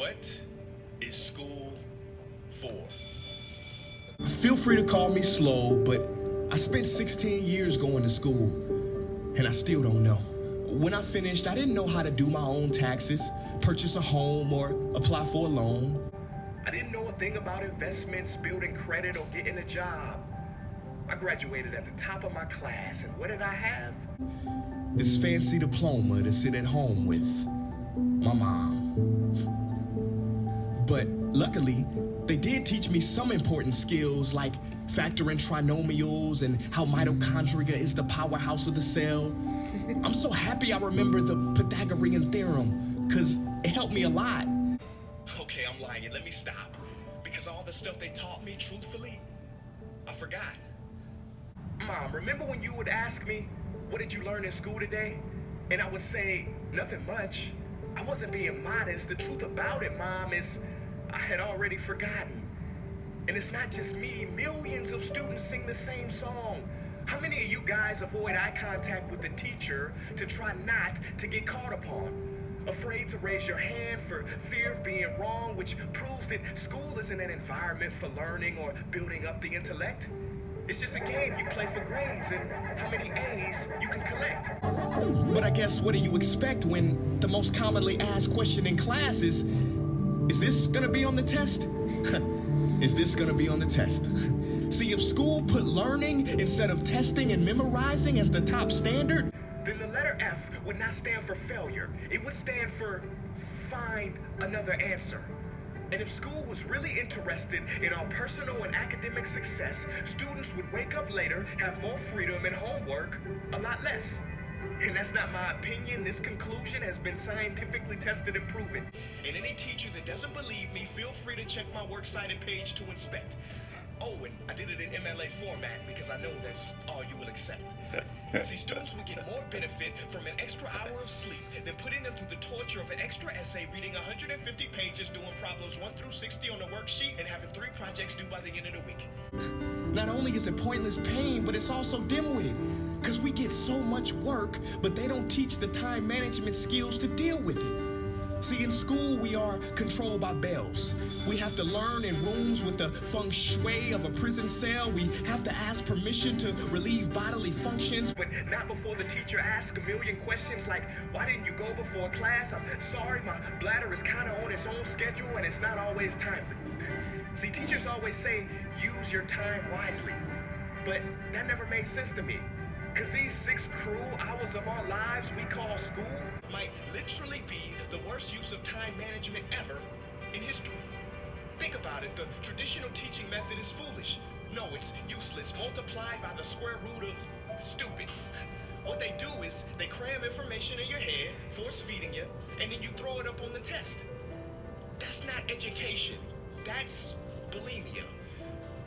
What is school for? Feel free to call me slow, but I spent 16 years going to school, and I still don't know. When I finished, I didn't know how to do my own taxes, purchase a home, or apply for a loan. I didn't know a thing about investments, building credit, or getting a job. I graduated at the top of my class, and what did I have? This fancy diploma to sit at home with my mom. But luckily, they did teach me some important skills like factoring trinomials and how mitochondria is the powerhouse of the cell. I'm so happy I remember the Pythagorean theorem, because it helped me a lot. Okay, I'm lying. Let me stop. Because all the stuff they taught me, truthfully, I forgot. Mom, remember when you would ask me, what did you learn in school today? And I would say, nothing much. I wasn't being modest. The truth about it, Mom, is I had already forgotten. And it's not just me. Millions of students sing the same song. How many of you guys avoid eye contact with the teacher to try not to get caught upon? Afraid to raise your hand for fear of being wrong, which proves that school isn't an environment for learning or building up the intellect. It's just a game you play for grades and how many A's you can collect. But I guess what do you expect when the most commonly asked question in class is this gonna be on the test? Is this gonna be on the test? See, if school put learning instead of testing and memorizing as the top standard, then the letter F would not stand for failure. It would stand for find another answer. And if school was really interested in our personal and academic success, students would wake up later, have more freedom and homework, a lot less. And that's not my opinion. This conclusion has been scientifically tested and proven. And any teacher that doesn't believe me, feel free to check my works cited page to inspect. Oh, and I did it in MLA format because I know that's all you will accept. See, students would get more benefit from an extra hour of sleep than putting them through the torture of an extra essay, reading 150 pages, doing problems 1 through 60 on the worksheet, and having 3 projects due by the end of the week. Not only is it pointless pain, but it's also dim-witted. Because we get so much work, but they don't teach the time management skills to deal with it. See, in school, we are controlled by bells. We have to learn in rooms with the feng shui of a prison cell. We have to ask permission to relieve bodily functions, but not before the teacher asks a million questions like, why didn't you go before class? I'm sorry, my bladder is kind of on its own schedule and it's not always timely. See, teachers always say, use your time wisely. But that never made sense to me. Because these 6 cruel hours of our lives we call school might literally be the worst use of time management ever in history. Think about it. The traditional teaching method is foolish. No, it's useless, multiplied by the square root of stupid. What they do is they cram information in your head, force feeding you, and then you throw it up on the test. That's not education. That's bulimia.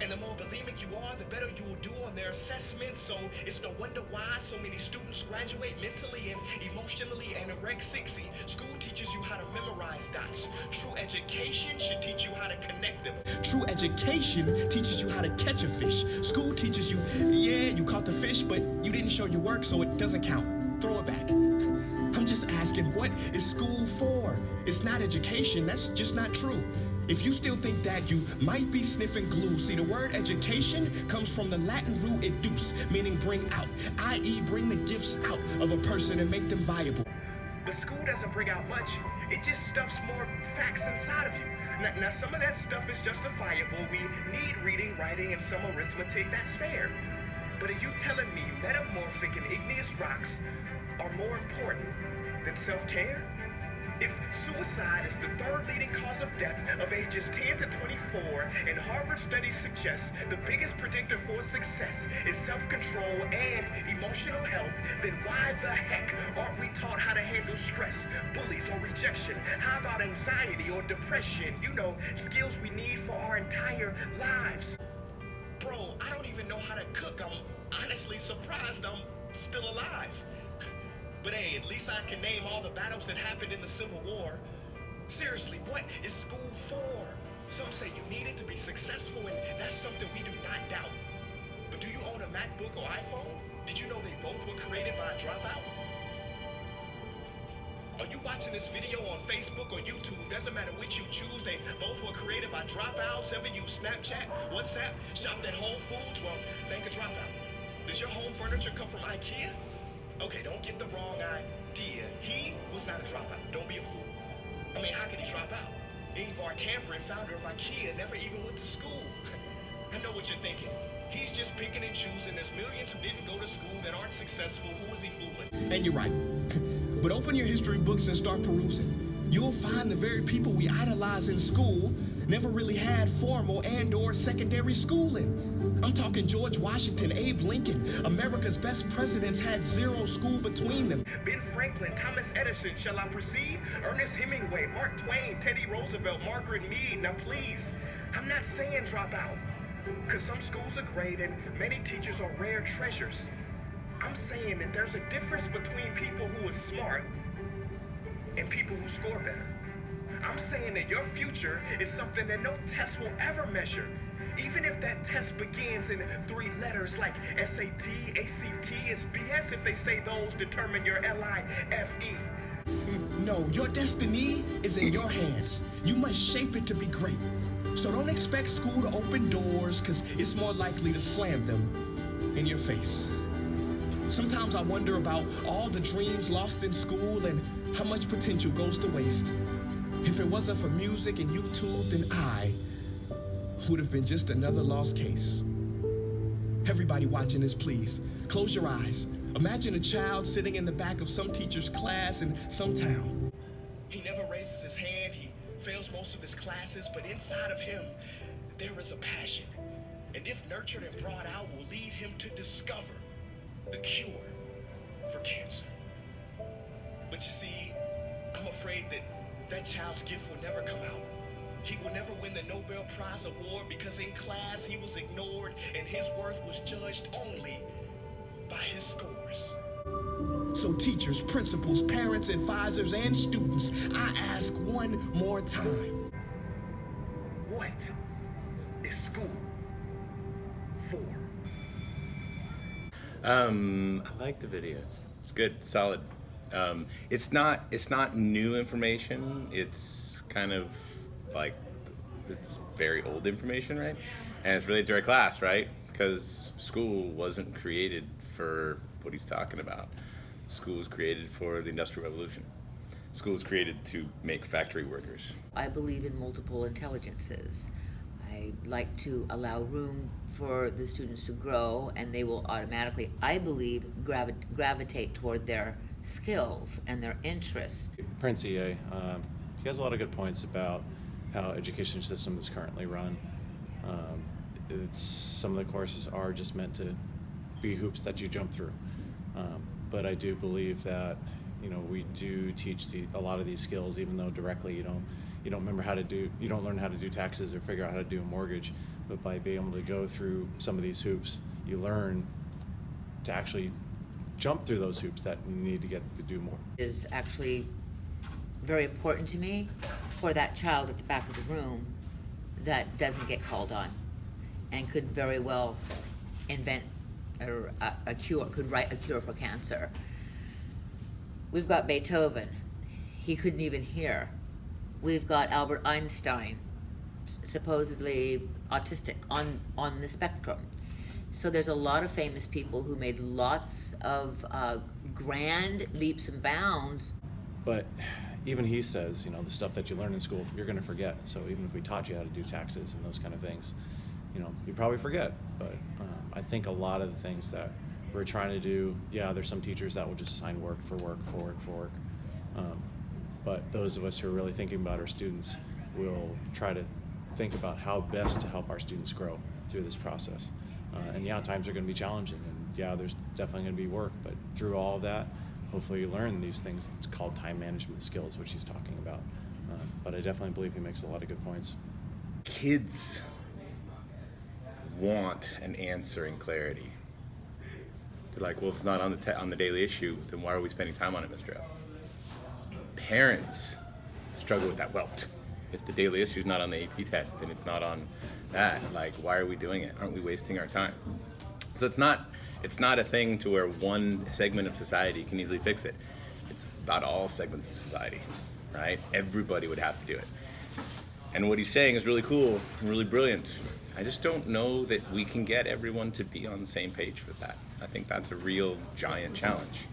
And the more bulimic you are, the better you will do on their assessments. So it's no wonder why so many students graduate mentally and emotionally anorexic. See, school teaches you how to memorize dots. True education should teach you how to connect them. True education teaches you how to catch a fish. School teaches you, yeah, you caught the fish, but you didn't show your work, so it doesn't count. Throw it back. I'm just asking, what is school for? It's not education. That's just not true. If you still think that, you might be sniffing glue. See, the word education comes from the Latin root educe, meaning bring out, i.e. bring the gifts out of a person and make them viable. But school doesn't bring out much. It just stuffs more facts inside of you. Now, some of that stuff is justifiable. We need reading, writing, and some arithmetic. That's fair. But are you telling me metamorphic and igneous rocks are more important than self-care? If suicide is the 3rd leading cause of death of ages 10 to 24, and Harvard studies suggest the biggest predictor for success is self-control and emotional health, then why the heck aren't we taught how to handle stress, bullies, or rejection? How about anxiety or depression? You know, skills we need for our entire lives. Bro, I don't even know how to cook. I'm honestly surprised I'm still alive. But hey, at least I can name all the battles that happened in the Civil War. Seriously, what is school for? Some say you need it to be successful, and that's something we do not doubt. But do you own a MacBook or iPhone? Did you know they both were created by a dropout? Are you watching this video on Facebook or YouTube? Doesn't matter which you choose. They both were created by dropouts. Ever use Snapchat, WhatsApp, shopped at Whole Foods? Well, thank a dropout. Does your home furniture come from IKEA? Okay, don't get the wrong idea. He was not a dropout. Don't be a fool. I mean, how could he drop out? Ingvar Kamprad, founder of IKEA, never even went to school. I know what you're thinking. He's just picking and choosing. There's millions who didn't go to school that aren't successful. Who is he fooling? And you're right. But open your history books and start perusing. You'll find the very people we idolize in school never really had formal and/or secondary schooling. I'm talking George Washington, Abe Lincoln. America's best presidents had zero school between them. Ben Franklin, Thomas Edison, shall I proceed? Ernest Hemingway, Mark Twain, Teddy Roosevelt, Margaret Mead. Now please, I'm not saying drop out, because some schools are great and many teachers are rare treasures. I'm saying that there's a difference between people who are smart and people who score better. I'm saying that your future is something that no test will ever measure. Even if that test begins in 3 letters like SAT, ACT, it's BS if they say those determine your LIFE. No, your destiny is in your hands. You must shape it to be great. So don't expect school to open doors, because it's more likely to slam them in your face. Sometimes I wonder about all the dreams lost in school and how much potential goes to waste. If it wasn't for music and YouTube, then I would have been just another lost case. Everybody watching this, please, close your eyes. Imagine a child sitting in the back of some teacher's class in some town. He never raises his hand, he fails most of his classes, but inside of him, there is a passion. And if nurtured and brought out, will lead him to discover the cure for cancer. But you see, I'm afraid that that child's gift will never come out. He will never win the Nobel Prize award because in class he was ignored and his worth was judged only by his scores. So teachers, principals, parents, advisors, and students, I ask one more time. What is school for? I like the video. It's good, solid. It's not new information. It's kind of like, it's very old information, right? And it's related to our class, right? Because school wasn't created for what he's talking about. School was created for the Industrial Revolution. School was created to make factory workers. I believe in multiple intelligences. I like to allow room for the students to grow, and they will automatically, I believe, gravitate toward their skills and their interests. Prince EA, he has a lot of good points about how education system is currently run. Some of the courses are just meant to be hoops that you jump through. But I do believe that, we do teach a lot of these skills, even though directly you don't learn how to do taxes or figure out how to do a mortgage. But by being able to go through some of these hoops, you learn to actually jump through those hoops that you need to get to do more. It is actually very important to me for that child at the back of the room that doesn't get called on and could very well invent a cure, could write a cure for cancer. We've got Beethoven. He couldn't even hear. We've got Albert Einstein, supposedly autistic, on the spectrum. So there's a lot of famous people who made lots of grand leaps and bounds. But even he says, the stuff that you learn in school, you're going to forget. So even if we taught you how to do taxes and those kind of things, you probably forget. But I think a lot of the things that we're trying to do, there's some teachers that will just assign work for work. But those of us who are really thinking about our students will try to think about how best to help our students grow through this process. And times are going to be challenging, and there's definitely going to be work, but through all of that, hopefully you learn these things. It's called time management skills, which he's talking about. But I definitely believe he makes a lot of good points. Kids want an answer and clarity. They're like, well, if it's not on the daily issue, then why are we spending time on it, Mr. F? Parents struggle with that. Well, if the daily issue is not on the AP test and it's not on that, why are we doing it? Aren't we wasting our time? So it's not a thing to where one segment of society can easily fix it. It's about all segments of society, right? Everybody would have to do it. And what he's saying is really cool, really brilliant. I just don't know that we can get everyone to be on the same page with that. I think that's a real giant challenge.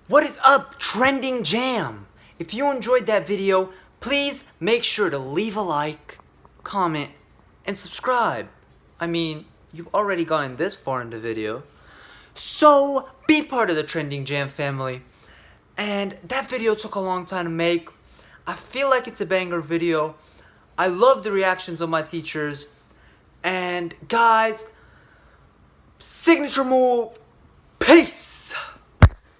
What is up, Trending Jam? If you enjoyed that video, please make sure to leave a like, comment, and subscribe. I mean, you've already gotten this far in the video. So, be part of the Trending Jam family. And that video took a long time to make. I feel like it's a banger video. I love the reactions of my teachers. And guys, signature move, peace!